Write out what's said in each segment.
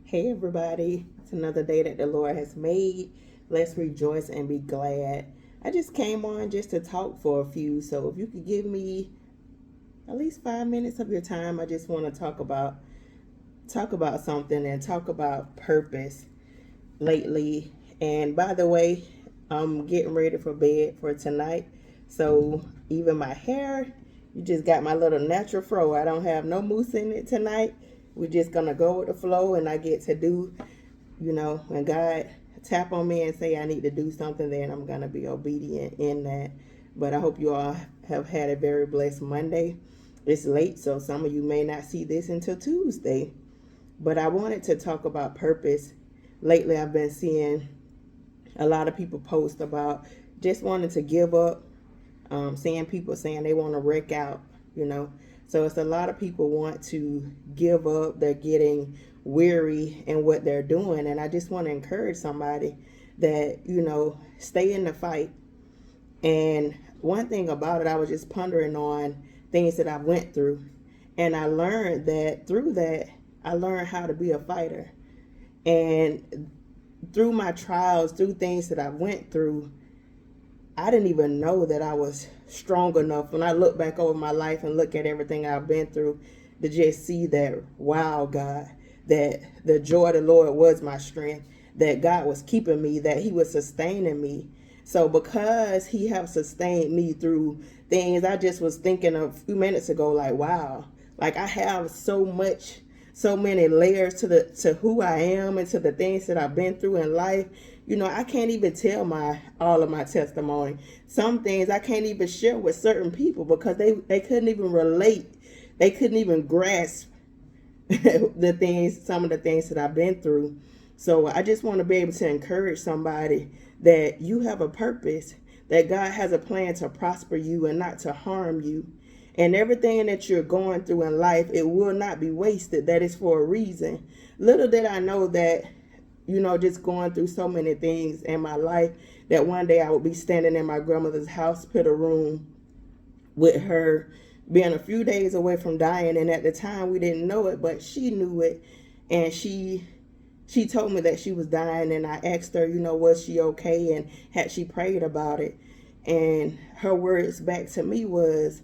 Hey everybody, it's another day that the Lord has made. Let's rejoice and be glad. I just came on just to talk for a few, so if you could give me at least 5 minutes of your time, I just want to talk about something and talk about purpose lately. And by the way, I'm getting ready for bed for tonight. So even my hair, you just got my little natural fro. I don't have no mousse in it tonight. We're just gonna go with the flow, and I get to do, when God tap on me and say I need to do something, then I'm gonna be obedient in that. But I hope you all have had a very blessed Monday. It's late, so some of you may not see this until Tuesday. But I wanted to talk about purpose. Lately, I've been seeing a lot of people post about just wanting to give up, seeing people saying they want to wreck out, you know. So it's a lot of people want to give up. They're getting weary in what they're doing. And I just want to encourage somebody that, stay in the fight. And one thing about it, I was just pondering on things that I went through. And I learned that through that, I learned how to be a fighter. And through my trials, through things that I went through, I didn't even know that I was strong enough when I look back over my life and look at everything I've been through to just see that, wow, God, that the joy of the Lord was my strength, that God was keeping me, that He was sustaining me. So because He have sustained me through things, I just was thinking a few minutes ago, like, wow, like I have so many layers to who I am and to the things that I've been through in life. I can't even tell my all of my testimony. Some things I can't even share with certain people because they couldn't even relate. They couldn't even grasp some of the things that I've been through. So I just want to be able to encourage somebody that you have a purpose, that God has a plan to prosper you and not to harm you. And everything that you're going through in life, it will not be wasted. That is for a reason. Little did I know that, just going through so many things in my life, that one day I would be standing in my grandmother's hospital room with her being a few days away from dying. And at the time we didn't know it, but she knew it. And she told me that she was dying, and I asked her, was she okay, and had she prayed about it. And her words back to me was,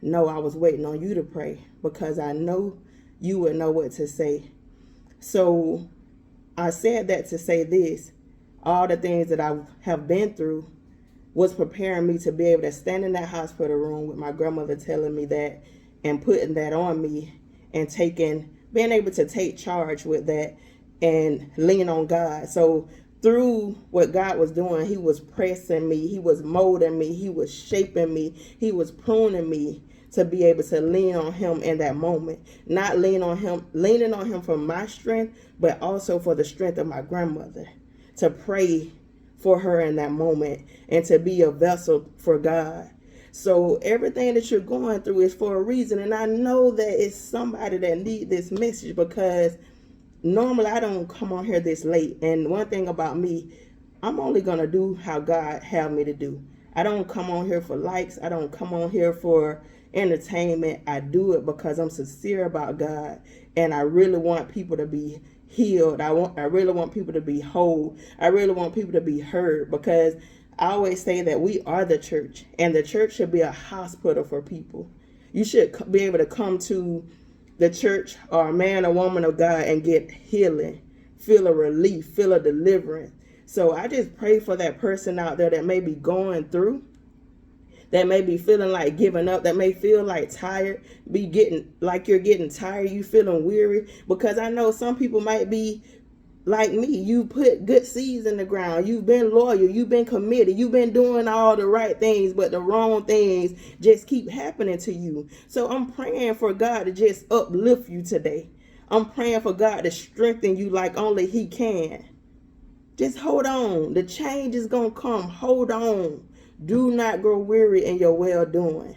no, I was waiting on you to pray because I know you would know what to say. So I said that to say this: all the things that I have been through was preparing me to be able to stand in that hospital room with my grandmother telling me that and putting that on me and being able to take charge with that and lean on God. So through what God was doing, He was pressing me, He was molding me, He was shaping me, He was pruning me to be able to lean on Him in that moment. Not leaning on Him for my strength, but also for the strength of my grandmother, to pray for her in that moment and to be a vessel for God. So everything that you're going through is for a reason. And I know that it's somebody that need this message, because normally I don't come on here this late. And one thing about me, I'm only going to do how God have me to do. I don't come on here for likes. I don't come on here for entertainment. I do it because I'm sincere about God, and I really want people to be healed. I really want people to be whole. I really want people to be heard, because I always say that we are the church, and the church should be a hospital for people. You should be able to come to the church, or a man or woman of God, and get healing, feel a relief, feel a deliverance. So I just pray for that person out there that may be going through, that may be feeling like giving up, that may feel like tired, be getting like you're getting tired, you feeling weary, because I know some people might be like me. You put good seeds in the ground, you've been loyal, you've been committed, you've been doing all the right things, but the wrong things just keep happening to you. So I'm praying for God to just uplift you today. I'm praying for God to strengthen you like only He can. Just hold on. The change is going to come. Hold on. Do not grow weary in your well-doing.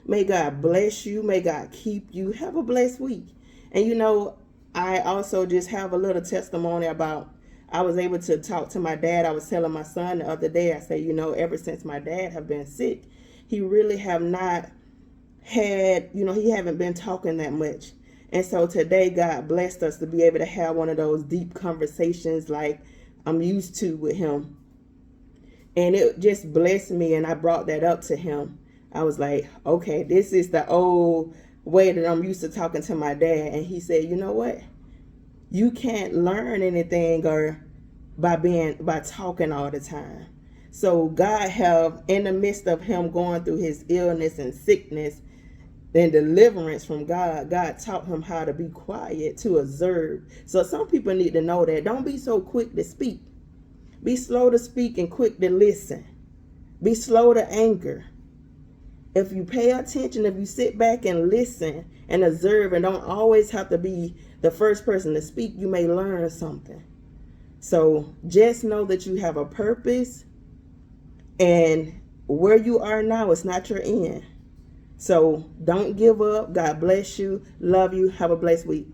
May God bless you. May God keep you. Have a blessed week. And I also just have a little testimony about, I was able to talk to my dad. I was telling my son the other day, I said, ever since my dad have been sick, he really have not had, he haven't been talking that much. And so today, God blessed us to be able to have one of those deep conversations like I'm used to with him. And it just blessed me, and I brought that up to him. I was like, okay, this is the old way that I'm used to talking to my dad. And he said, you know what? You can't learn anything or by talking all the time. So God have, in the midst of him going through his illness and sickness and deliverance from God, God taught him how to be quiet, to observe. So some people need to know that. Don't be so quick to speak. Be slow to speak and quick to listen. Be slow to anger. If you pay attention, if you sit back and listen and observe and don't always have to be the first person to speak, you may learn something. So just know that you have a purpose, and where you are now is not your end. So don't give up. God bless you. Love you. Have a blessed week.